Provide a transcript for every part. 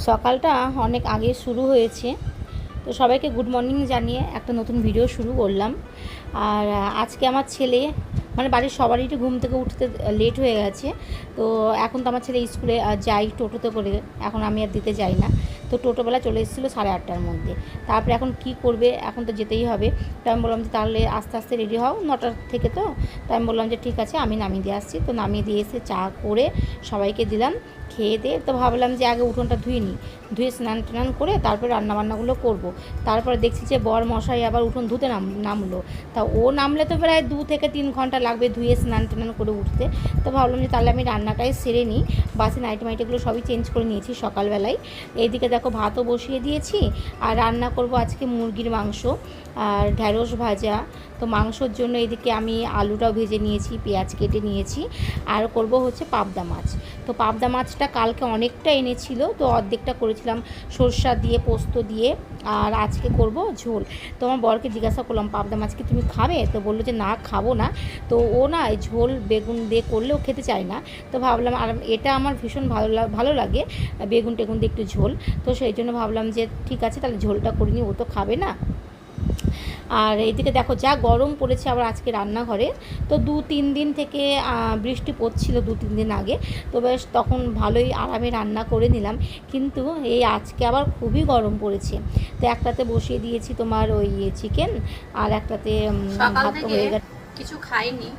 সকালটা অনেক আগে শুরু হয়েছে, তো সবাইকে গুড মর্নিং জানিয়ে একটা নতুন ভিডিও শুরু করলাম। আর আজকে আমার ছেলে মানে বাড়ির সবারই একটু ঘুম থেকে উঠতে লেট হয়ে গেছে। তো এখন তো আমার ছেলে স্কুলে যাই টোটোতে করে, এখন আমি আর দিতে যাই না। তো টোটোবেলা চলে এসেছিলো 8:30টার মধ্যে। তারপরে এখন কি করবে, এখন তো যেতেই হবে। তো আমি বললাম যে তাহলে আস্তে আস্তে রেডি হও, 9টার থেকে। তো আমি বললাম যে ঠিক আছে, আমি নামিয়ে দিয়ে আসছি। তো নামিয়ে দিয়ে এসে চা করে সবাইকে দিলাম, খেয়ে দিয়ে তো ভাবলাম যে আগে উঠোনটা ধুয়ে স্নান টান করে তারপরে রান্নাবান্নাগুলো করব। তারপরে দেখছি যে বর মশাই আবার উঠোন ধুতে নামলো। তা ও নামলে তো প্রায় 2 থেকে 3 ঘন্টা লাগবে ধুয়ে স্নান টান করে উঠতে। তো ভাবলাম যে তাহলে আমি রান্নাটাই সেরে নিই। বাসি নাইটিগুলো সবই চেঞ্জ করে নিয়েছি সকালবেলায়। এইদিকে দেখো ভাতও বসিয়ে দিয়েছি, আর রান্না করব আজকে মুরগির মাংস আর ঢ্যাঁড়স ভাজা। তো মাংসর জন্য এদিকে আমি আলুটাও ভেজে নিয়েছি, পেঁয়াজ কেটে নিয়েছি। আর করব হচ্ছে পাবদা মাছ। তো পাবদা মাছটা কালকে অনেকটা এনেছিল, তো অর্ধেকটা করেছিলাম সরষা দিয়ে পোস্ত দিয়ে, আর আজকে করব ঝোল। তো আমার বরকে জিজ্ঞাসা করলাম পাবদা মাছ কি তুমি খাবে? তো বললো যে না, খাবো না। তো ও না ঝোল বেগুন দিয়ে করলেও খেতে চায় না। তো ভাবলাম, আর এটা আমার ভীষণ ভালো লাগে বেগুন টেগুন দিয়ে একটু ঝোল। তো সেই জন্য ভাবলাম যে ঠিক আছে তাহলে ঝোলটা করিনি, ও তো খাবে না। আর এইদিকে দেখো যা গরম পড়েছে আবার আজকে রান্নাঘরে। তো 2-3 দিন থেকে বৃষ্টি পড়ছিল, 2-3 দিন আগে। তো বেশ তখন ভালোই আরামে রান্না করে নিলাম, কিন্তু এই আজকে আবার খুবই গরম পড়েছে। তো একটাতে বসিয়ে দিয়েছি তোমার ওই চিকেন, আর একটাতে ভাত হয়ে গেছে। কিছু খাইনি,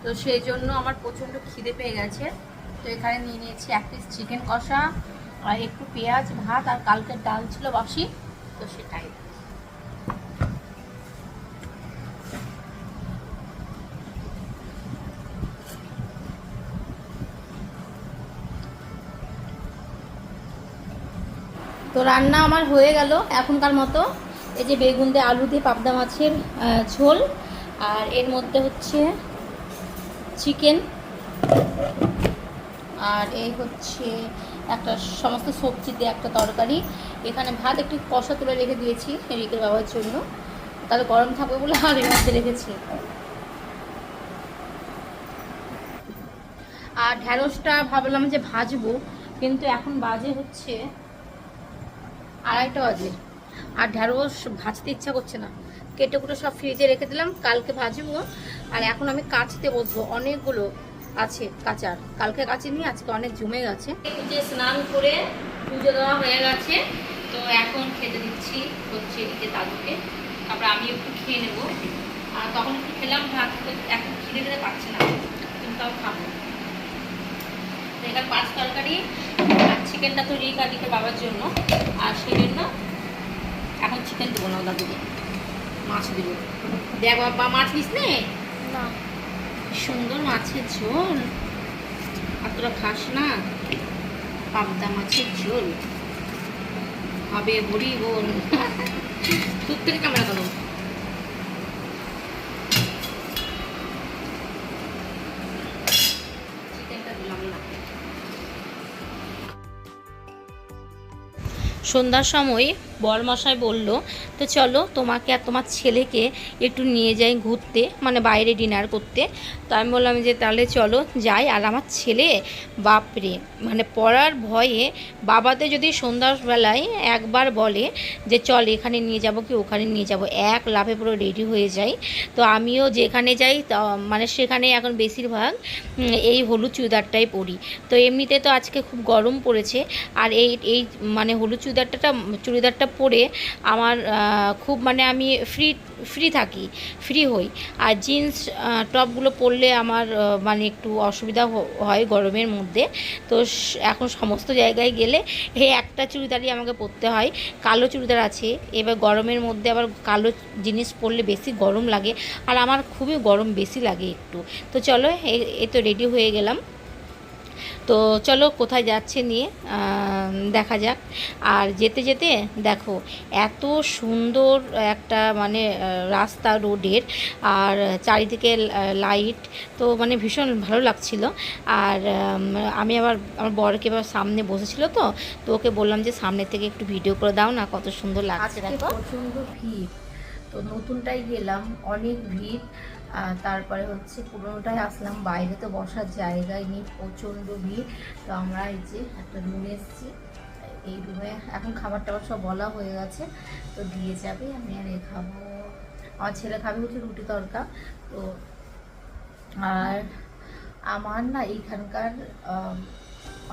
তো সেই জন্য আমার প্রচণ্ড খিদে পেয়ে গেছে। তো এখানে নিয়ে নিয়েছি 1 পিস চিকেন কষা আর একটু পেঁয়াজ ভাত, আর কালকের ডাল ছিল বাসি, তো সেটাই। তো রান্না আমার হয়ে গেল এখনকার মতো। এই যে বেগুন দিয়ে আলু দিয়ে পাবদা মাছের ঝোল, আর এর মধ্যে হচ্ছে চিকেন, আর এই হচ্ছে একটা সমস্ত সবজি দিয়ে একটা তরকারি। এখানে ভাত একটু কষা তুলে রেখে দিয়েছি রিকের বাবার জন্য, তাহলে গরম থাকবে বলে আর এর মধ্যে রেখেছি। আর ঢ্যাঁড়সটা ভাবলাম যে ভাজবো, কিন্তু এখন বাজে হচ্ছে 2:30 বাজে, আর ঢ্যাঁড়স ভাজতে ইচ্ছা করছে না। কেটে কুটে সব ফ্রিজে রেখে দিলাম, কালকে ভাজবো। আর এখন আমি কাচতে বসবো, অনেকগুলো আছে কাচার, কালকে কাচিনি, আজকে অনেক জমে গেছে। যে স্নান করে পুজো দেওয়া হয়ে গেছে, তো এখন খেতে দিচ্ছি হচ্ছে এদিকে দাদুকে, তারপরে আমি একটু খেয়ে নেবো। আর তখন একটু খেলাম ভাত, এখন খিদে খেতে পারছে না, কিন্তু তাও খাবো। এখানে 5 তরকারি, আর চিকেনটা তো রিকে বাবার জন্য, আর সেই জন্য এখন চিকেন দেবো না, দাদুকে মাছ দেবো। দেখ বাবা, মাছ নিস নে না, সুন্দর মাছের ঝোল, আর তোরা খাস না পাবদা মাছের ঝোল হবে বড়ি বোন। দূর থেকে ক্যামেরা করো। চিকেনটা দিলাম না। সন্ধ্যার সময় বরমশাই বলল, তো চলো তোমাকে আর তোমার ছেলেকে একটু নিয়ে যাই ঘুরতে, মানে বাইরে ডিনার করতে। তো আমি বললাম যে তাহলে চলো যাই। আর আমার ছেলে বাপরে, মানে পড়ার ভয়ে বাবাতে যদি সন্ধ্যাবেলায় একবার বলে যে চল এখানে নিয়ে যাব কি ওখানে নিয়ে যাব, এক লাফে পুরো রেডি হয়ে যাই। তো আমিও যেখানে যাই মানে সেখানে এখন বেশিরভাগ এই হলুদ চুড়িদারটাই পরি। তো এমনিতে তো আজকে খুব গরম পড়েছে, আর এই মানে হলুদ চুড়িদারটা পরে আমার খুব মানে আমি ফ্রি থাকি, ফ্রি হই। আর জিন্স টপগুলো পরলে আমার মানে একটু অসুবিধা হয় গরমের মধ্যে। তো এখন সমস্ত জায়গায় গেলে এই একটা চুড়িদারই আমাকে পরতে হয়। কালো চুড়িদার আছে, এবার গরমের মধ্যে আবার কালো জিনিস পরলে বেশি গরম লাগে, আর আমার খুবই গরম বেশি লাগে একটু। তো চলো এই তো রেডি হয়ে গেলাম। তো চলো কোথায় যাচ্ছে নিয়ে দেখা যাক। আর যেতে যেতে দেখো এত সুন্দর একটা মানে রাস্তা রোডের, আর চারিদিকে লাইট, তো মানে ভীষণ ভালো লাগছিল। আর আমি আবার আমার বরকে এবার সামনে বসেছিল, তো ওকে বললাম যে সামনে থেকে একটু ভিডিও করে দাও না, কত সুন্দর লাগছে দেখো। প্রচণ্ড ভিড়, তো নতুনটাই গেলাম, অনেক ভিড়। তারপরে হচ্ছে পুরোনোটায় আসলাম, বাইরে তো বসার জায়গায় নেই, প্রচণ্ড ভিড়। তো আমরা এই যে একটা রুমে এসেছি, এই রুমে এখন খাবার টাবার সব বলা হয়ে গেছে, তো দিয়ে যাবে। আমি আর খাবো, আমার ছেলে খাবে হচ্ছে রুটি তড়কা। তো আর আমার না এইখানকার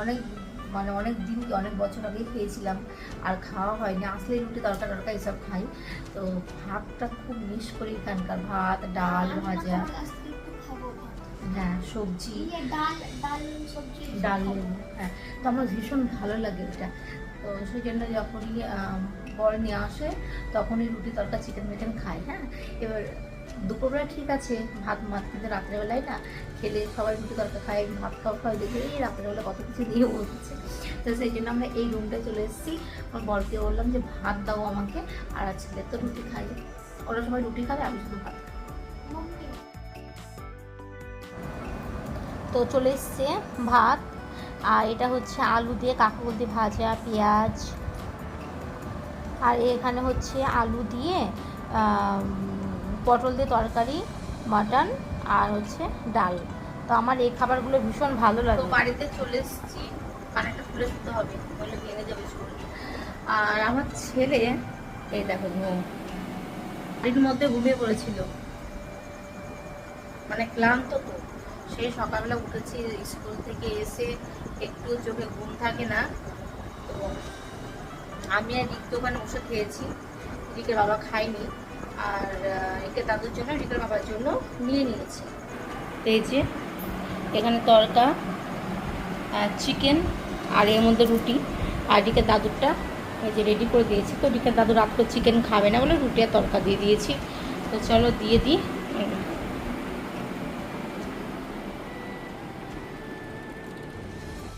অনেক মানে অনেক দিন অনেক বছর আগেই খেয়েছিলাম, আর খাওয়া হয়নি। আসলে রুটি তড়কা টড়কা এসব খাই। তো ভাতটা খুব মিস করি এখানকার, ভাত ডাল ভাজা, হ্যাঁ সবজি, ডাল লেবু, হ্যাঁ। তো আমার ভীষণ ভালো লাগে এটা। তো সেই জন্য যখনই বর নিয়ে আসে তখনই রুটি তড়কা চিকেন মিকেন খাই। হ্যাঁ, এবার দুপুরবেলা ঠিক আছে ভাত মাত, কিন্তু রাত্রেবেলায় না খেলে সবাই রুটি তড়কা খাই, ভাত খাওয়া দেখে এই রাত্রেবেলা কত কিছু দিয়ে বসছে। তো সেই জন্য আমরা এই রুমটায় চলে এসেছি। আমার বরকে বললাম যে ভাত দাও আমাকে, আর ছেলে তো রুটি খাই, ওরা সবাই রুটি খাবে, আমি শুধু ভাত। তো চলে এসছে ভাত, আর এটা হচ্ছে আলু দিয়ে কাঁকরোল দিয়ে ভাজা, পেঁয়াজ, আর এখানে হচ্ছে আলু দিয়ে পটল দিয়ে তরকারি, মাটন, আর হচ্ছে ডাল। তো আমার এই খাবারগুলো ভীষণ ভালো লাগে। তো বাড়িতে চলে এসেছি, কানেরটা খুলে শুতে হবে, বলে ভেঙে যাবে শরীর। আর আমার ছেলে এই দেখো ঘুম, বাড়ির মধ্যে ঘুমিয়ে পড়েছিল, মানে ক্লান্ত তো। সেই সকালবেলা উঠেছি স্কুল থেকে এসে, একটু চোখে ঘুম থাকে না। তো আমি আর রিক দোকানে বসে খেয়েছি, রিকের বাবা খায়নি, আর রিকের দাদুর জন্য রিকের বাবার জন্য নিয়ে নিয়েছি। এই যে এখানে তড়কা, চিকেন, আর এর মধ্যে রুটি, আর রিকের দাদুরটা এই যে রেডি করে দিয়েছি। তো রিকের দাদু রাত করে চিকেন খাবে না বলে রুটি আর তড়কা দিয়ে দিয়েছি। তো চলো দিয়ে দিই।